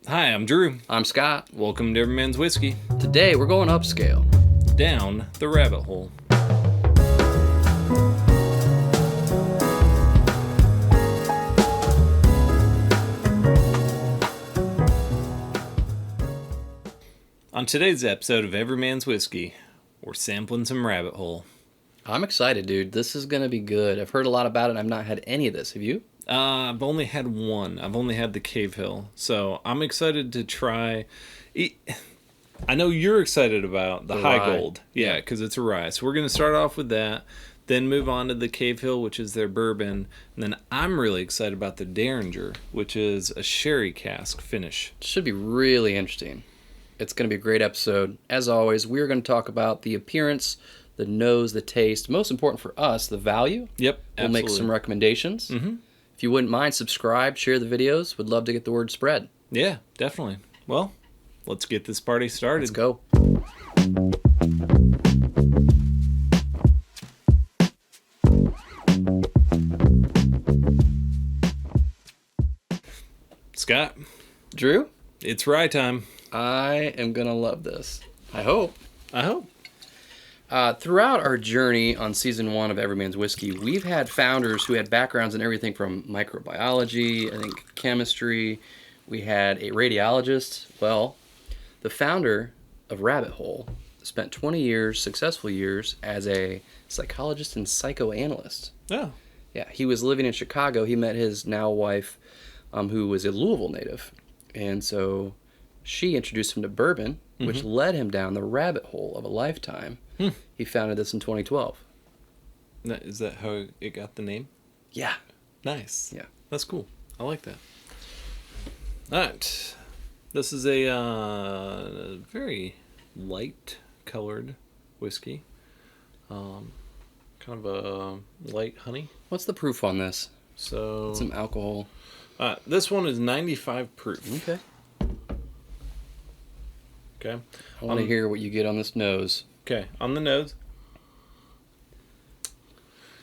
Hi, I'm Drew. I'm Scott. Welcome to Every Man's Whiskey. Today we're going upscale. Down the rabbit hole. On today's episode of Every Man's Whiskey, we're sampling some rabbit hole. I'm excited, dude. This is going to be good. I've heard a lot about it and I've not had any of this. Have you? I've only had one. I've only had the Cave Hill. So I'm excited to try. I know you're excited about the High rye. Gold. Yeah, because it's a rye. So we're going to start off with that, then move on to the Cave Hill, which is their bourbon. And then I'm really excited about the Derringer, which is a sherry cask finish. Should be really interesting. It's going to be a great episode. As always, we're going to talk about the appearance, the nose, the taste. Most important for us, the value. Yep, We'll make some recommendations. Mm-hmm. If you wouldn't mind, subscribe, share the videos. Would love to get the word spread. Yeah, definitely. Well, let's get this party started. Let's go. Scott, Drew, it's rye time. I am going to love this. I hope. I hope. Throughout our journey on season 1 of Every Man's Whiskey, we've had founders who had backgrounds in everything from microbiology, I think chemistry. We had a radiologist. Well, the founder of Rabbit Hole spent 20 years, successful years, as a psychologist and psychoanalyst. Oh. Yeah, he was living in Chicago. He met his now wife, who was a Louisville native. And so she introduced him to bourbon, which led him down the rabbit hole of a lifetime. He founded this in 2012. Is that how it got the name? Yeah. Nice. Yeah. That's cool. I like that. All right. This is a very light colored whiskey. Kind of a light honey. What's the proof on this? So Some alcohol. this one is 95 proof. Okay. Okay. I want to hear what you get on this nose. Okay. On the nose,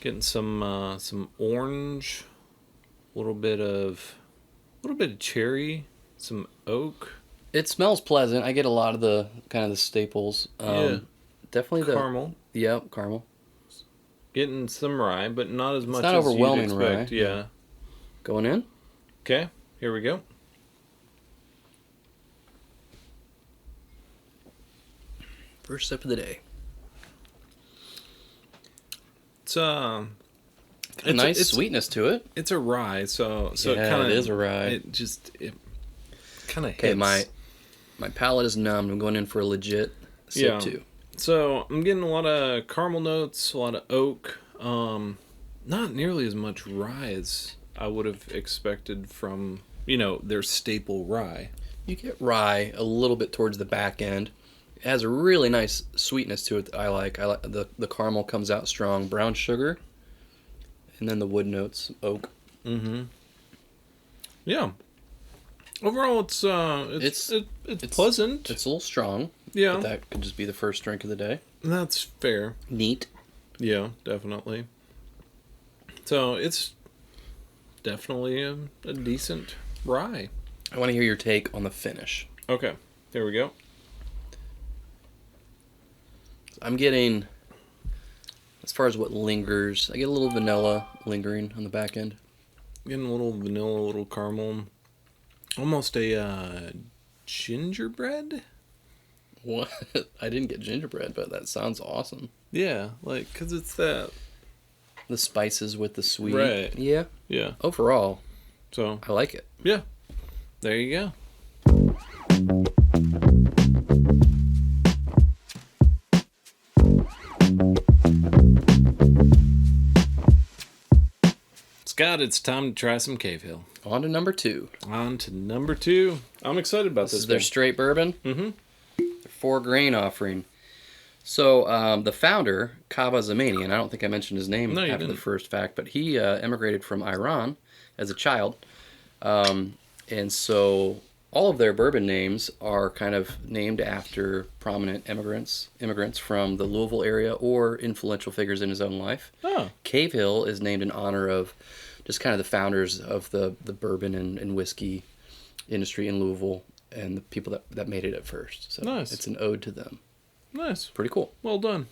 getting some orange, a little bit of cherry, some oak. It smells pleasant. I get a lot of the kind of the staples. Yeah. Definitely Caramel. Yep, caramel. Getting some rye, but not as much not as overwhelming you'd expect. rye. Yeah. Going in. Okay, here we go. First sip of the day. It's a nice sweetness to it. It's a rye, so Yeah, it kind of it is a rye. It kind of hits. Okay, my palate is numb. I'm going in for a legit sip too. So I'm getting a lot of caramel notes, a lot of oak. Not nearly as much rye as I would have expected from their staple rye. You get rye a little bit towards the back end. It has a really nice sweetness to it that I like. I like the caramel comes out strong, brown sugar, and then the wood notes, oak. Mm-hmm. Yeah. Overall, it's pleasant. It's a little strong. Yeah. But that could just be the first drink of the day. That's fair. Neat. Yeah, definitely. So it's definitely a decent rye. I want to hear your take on the finish. Okay, there we go. I'm getting, as far as what lingers, I get a little vanilla lingering on the back end. Getting a little vanilla, a little caramel. Almost a gingerbread? What? I didn't get gingerbread, but that sounds awesome. Yeah, because it's that. The spices with the sweet. Right. Yeah. Yeah. Overall, So, I like it. yeah. There you go. Scott, it's time to try some Cave Hill. On to number 2. On to number 2. I'm excited about This this. is their straight bourbon. Mm-hmm. Their 4-grain offering. So the founder, Kava Zamanian, I don't think I mentioned his name after the first fact, but he emigrated from Iran as a child. And so all of their bourbon names are kind of named after prominent immigrants from the Louisville area or influential figures in his own life. Oh. Cave Hill is named in honor of just kind of the founders of the bourbon and whiskey industry in Louisville and the people that made it at first. So nice. It's an ode to them. Nice. Pretty cool. Well done.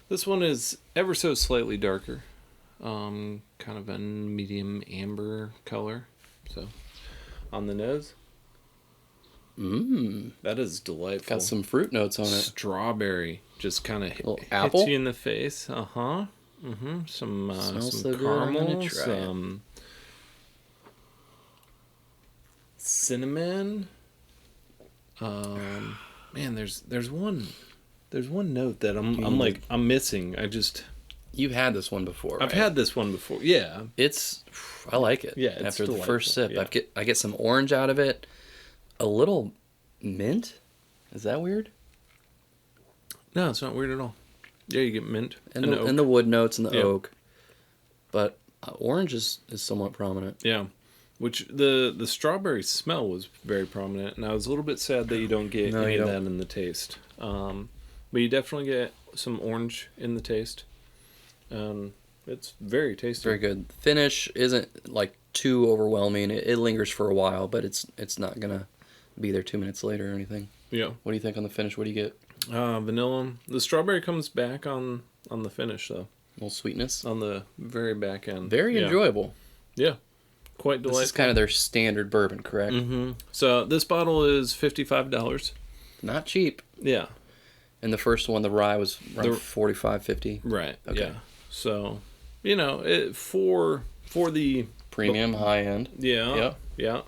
This one is ever so slightly darker. Kind of a medium amber color. So, on the nose. That is delightful. Got some fruit notes on it. Strawberry. Just kind of hits apple? you in the face. Uh-huh. Some so caramel. Some cinnamon. Man, there's one note that I'm missing. You've had this one before, right? I've had this one before. Yeah. I like it. Yeah, it's after delightful. The first sip, yeah. I get some orange out of it. A little mint. Is that weird? No, it's not weird at all. Yeah, you get mint and the wood notes and the oak. But orange is somewhat prominent. Yeah. Which the strawberry smell was very prominent, and I was a little bit sad that you don't get any of that in the taste. But you definitely get some orange in the taste. It's very tasty. Very good. The finish isn't like too overwhelming. It lingers for a while, but it's not gonna be there 2 minutes later or anything. Yeah. What do you think on the finish? What do you get? Vanilla. The strawberry comes back on the finish though. A little sweetness on the very back end. Very enjoyable. Yeah. Quite delightful. This is kind of their standard bourbon, correct? Mm-hmm. So this bottle is $55. Not cheap. Yeah. And the first one, the rye, was around $45, $50. Right. Okay. Yeah. So, for the premium high end. Yeah. Yeah.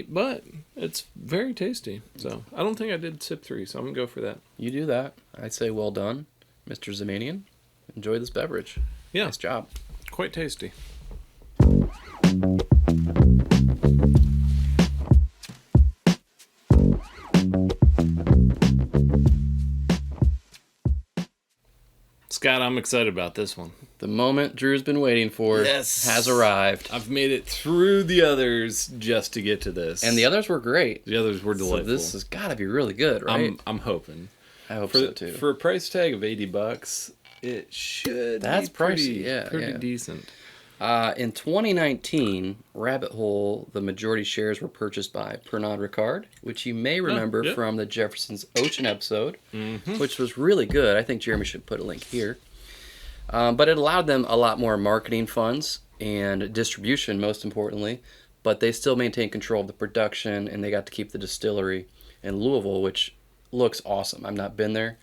But it's very tasty. So I don't think I did sip 3, so I'm gonna go for that. You do that. I'd say well done, Mr. Zemanian. Enjoy this beverage. Yeah. Nice job. Quite tasty. Scott, I'm excited about this one. The moment Drew's been waiting for has arrived. I've made it through the others just to get to this. And the others were great. The others were delightful. So this has got to be really good, right? I'm hoping. I hope so too. For a price tag of $80, it should be pretty decent. In 2019, Rabbit Hole, the majority shares were purchased by Pernod Ricard, which you may remember from the Jefferson's Ocean episode, which was really good. I think Jeremy should put a link here. But it allowed them a lot more marketing funds and distribution, most importantly. But they still maintained control of the production, and they got to keep the distillery in Louisville, which looks awesome. I've not been there.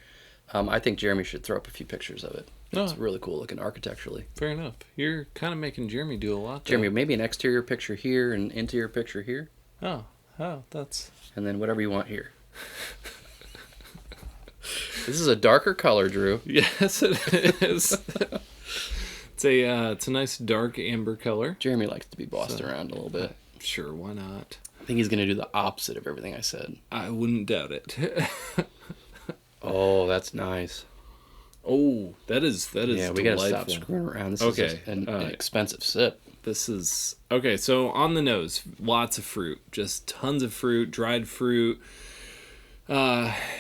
I think Jeremy should throw up a few pictures of it. It's really cool looking architecturally. Fair enough. You're kind of making Jeremy do a lot, though. Jeremy, maybe an exterior picture here and interior picture here. Oh, that's... And then whatever you want here. This is a darker color, Drew. Yes, it is. It's a nice dark amber color. Jeremy likes to be bossed around a little bit. Sure, why not? I think he's going to do the opposite of everything I said. I wouldn't doubt it. Oh, that's nice. Oh, that is yeah, we got to stop screwing around. This is an expensive sip. This is... Okay, so on the nose, lots of fruit. Just tons of fruit, dried fruit.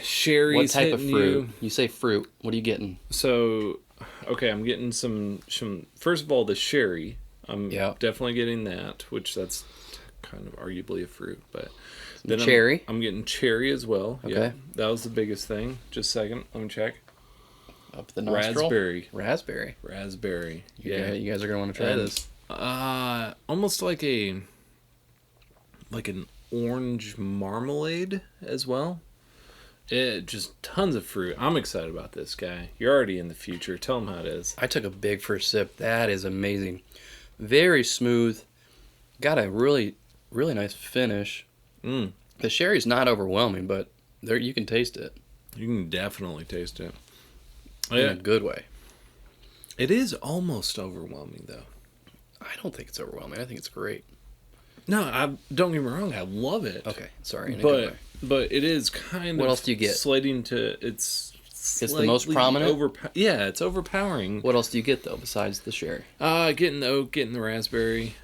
Sherry's What type of fruit? You. You say fruit. What are you getting? So, okay, I'm getting some... First of all, the sherry. I'm definitely getting that, which that's kind of arguably a fruit, but... Then cherry? I'm getting cherry as well. Okay. Yeah, that was the biggest thing. Just a second. Let me check. Up the nostril? Raspberry. Yeah, you guys are going to want to try this. Almost like an orange marmalade as well. Just tons of fruit. I'm excited about this guy. You're already in the future. Tell him how it is. I took a big first sip. That is amazing. Very smooth. Got a really, really nice finish. The sherry's not overwhelming, but you can taste it. You can definitely taste it. In a good way. It is almost overwhelming, though. I don't think it's overwhelming. I think it's great. No, don't get me wrong. I love it. Okay, sorry. In a good way. But it is kind of... What else do you get? Slating to... It's the most prominent? It's overpowering. What else do you get, though, besides the sherry? Getting the oak, getting the raspberry.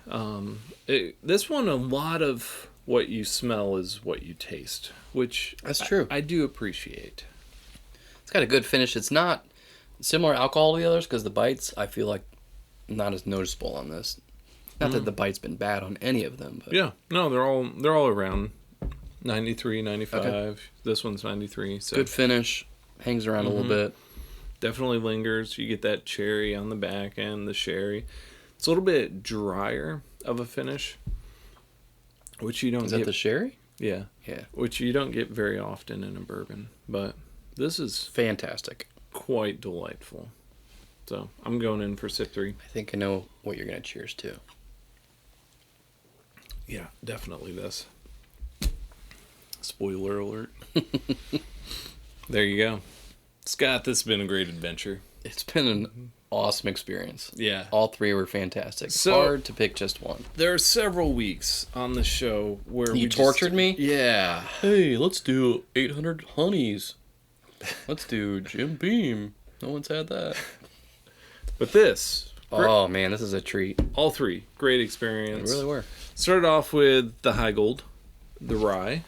This one, a lot of what you smell is what you taste, which... That's true. I do appreciate. It's got a good finish. It's not similar alcohol to the others because the bites, I feel like, not as noticeable on this. Not that the bite's been bad on any of them, but yeah, no, they're all around 93, 95. Okay. This one's 93. So good finish, hangs around a little bit. Definitely lingers. You get that cherry on the back end, the sherry. It's a little bit drier of a finish, which you don't get. Is that the sherry? Yeah. Yeah. Which you don't get very often in a bourbon, but this is fantastic. Quite delightful. So I'm going in for sip 3. I think I know what you're going to cheers to. Yeah, definitely this. Spoiler alert. There you go. Scott, this has been a great adventure. It's been an awesome experience. Yeah. All 3 were fantastic. So, hard to pick just one. There are several weeks on the show where you tortured me? Yeah. Hey, let's do 800 honeys. Let's do Jim Beam. No one's had that. But this... Oh, man, this is a treat. All 3. Great experience. They really were. Started off with the High Gold, the rye.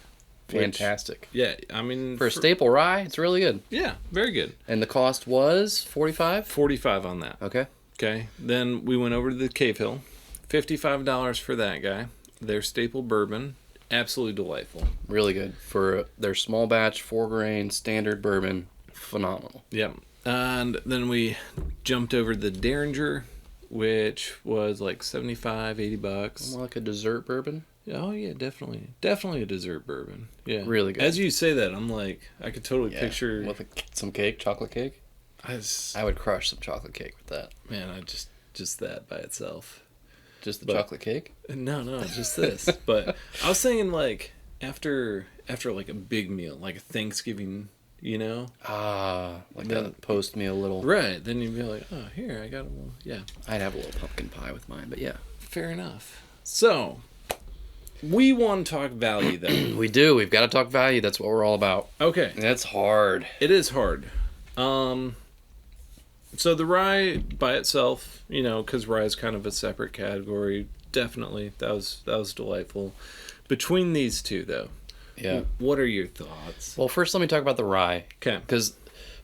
Fantastic. Yeah, I mean... For a staple rye, it's really good. Yeah, very good. And the cost was $45? $45 on that. Okay. Okay. Then we went over to the Cave Hill. $55 for that guy. Their staple bourbon. Absolutely delightful. Really good. For their small batch, 4-grain, standard bourbon. Phenomenal. Yep. And then we jumped over the Derringer, which was like $75-$80. More like a dessert bourbon? Oh, yeah, definitely. Definitely a dessert bourbon. Yeah. Really good. As you say that, I'm like, I could totally picture... With some cake, chocolate cake? I would crush some chocolate cake with that. Man, just that by itself. Just the chocolate cake? No, just this. But I was thinking like after like a big meal, like a Thanksgiving, you know? Like a post-meal little... Right. Then you'd be like, oh, here, I got a little... Yeah. I'd have a little pumpkin pie with mine, but yeah. Fair enough. So, we want to talk value, though. We do. We've got to talk value. That's what we're all about. Okay. That's hard. It is hard. So the rye by itself, you know, because rye is kind of a separate category, definitely, that was delightful. Between these two, though, yeah, what are your thoughts? Well, first let me talk about the rye. Okay. Because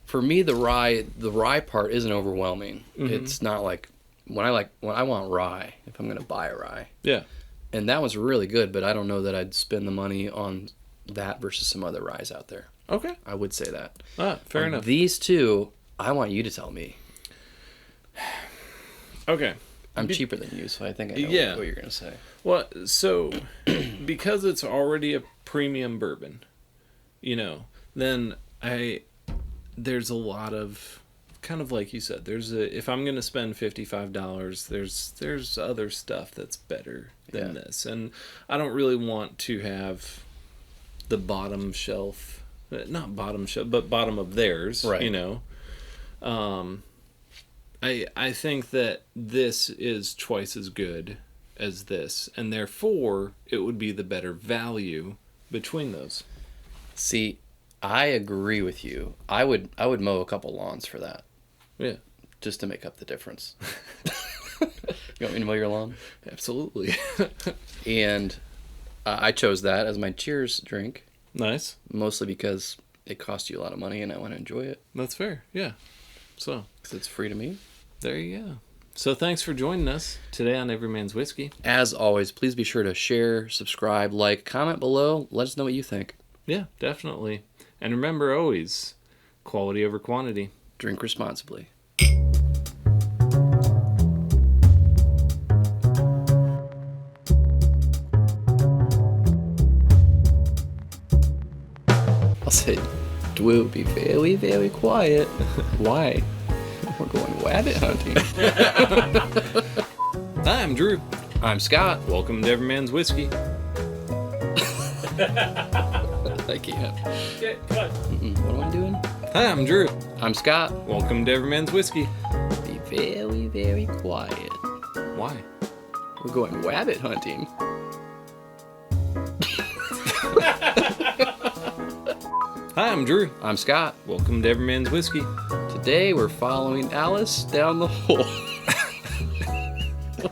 for me, the rye part isn't overwhelming. Mm-hmm. It's not like when I want rye, if I'm going to buy a rye. Yeah. And that was really good, but I don't know that I'd spend the money on that versus some other ryes out there. Okay. I would say that. Fair enough. These two, I want you to tell me. Okay. I'm cheaper than you, so I think I know what you're going to say. Well, so because it's already a premium bourbon, you know, then there's a lot of, kind of like you said, if I'm going to spend $55, there's other stuff that's better than this. And I don't really want to have the bottom shelf, not bottom shelf, but bottom of theirs, right. You know. I think that this is twice as good as this, and therefore it would be the better value between those. See, I agree with you. I would mow a couple lawns for that. Yeah. Just to make up the difference. You want me to mow your lawn? Absolutely. And I chose that as my cheers drink. Nice. Mostly because it cost you a lot of money and I want to enjoy it. That's fair, yeah. So, because it's free to me. There you go. So thanks for joining us today on Every Man's Whiskey. As always, please be sure to share, subscribe, like, comment below. Let us know what you think. Yeah, definitely. And remember always, quality over quantity. Drink responsibly. I'll say, we'll be very, very quiet. Why? We're going rabbit hunting. Hi, I'm Drew. I'm Scott. Welcome to Every Man's Whiskey. I can't. Okay, cut. What am I doing? Hi, I'm Drew. I'm Scott. Welcome to Every Man's Whiskey. Be very, very quiet. Why? We're going rabbit hunting. Hi, I'm Drew. I'm Scott. Welcome to Every Man's Whiskey. Today we're following Alice down the hole.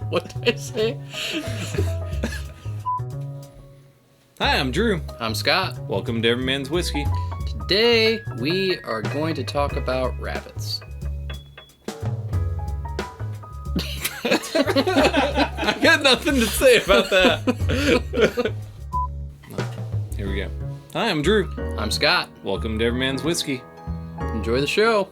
What did I say? Hi, I'm Drew. I'm Scott. Welcome to Every Man's Whiskey. Today we are going to talk about rabbits. I got nothing to say about that. Here we go. Hi, I'm Drew. I'm Scott. Welcome to Everyman's Whiskey. Enjoy the show.